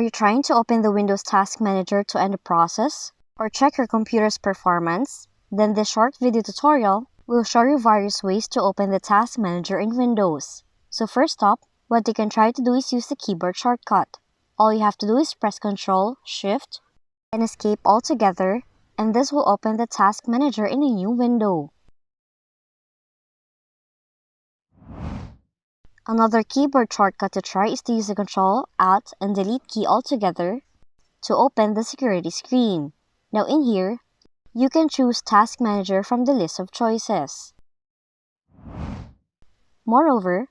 Are you trying to open the Windows Task Manager to end a process or check your computer's performance? Then this short video tutorial will show you various ways to open the Task Manager in Windows. So first up, what you can try to do is use the keyboard shortcut. All you have to do is press Ctrl, Shift, and Escape altogether, and this will open the Task Manager in a new window. Another keyboard shortcut to try is to use the Ctrl, Alt, and Delete key altogether to open the security screen. Now in here, you can choose Task Manager from the list of choices. Moreover,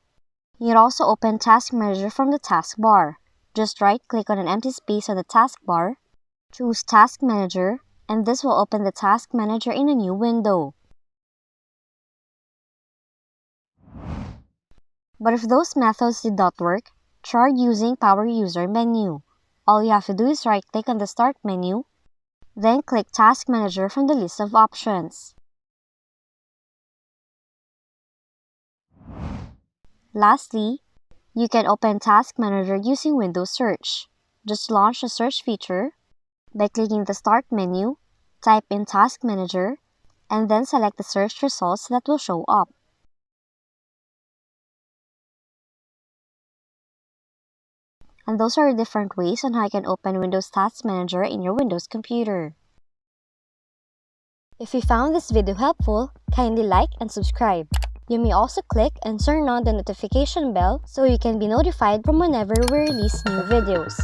you can also open Task Manager from the taskbar. Just right-click on an empty space on the taskbar, choose Task Manager, and this will open the Task Manager in a new window. But if those methods did not work, try using Power User menu. All you have to do is right-click on the Start menu, then click Task Manager from the list of options. Lastly, you can open Task Manager using Windows Search. Just launch the search feature by clicking the Start menu, type in Task Manager, and then select the search results that will show up. And those are different ways on how you can open Windows Task Manager in your Windows computer. If you found this video helpful, kindly like and subscribe. You may also click and turn on the notification bell so you can be notified from whenever we release new videos.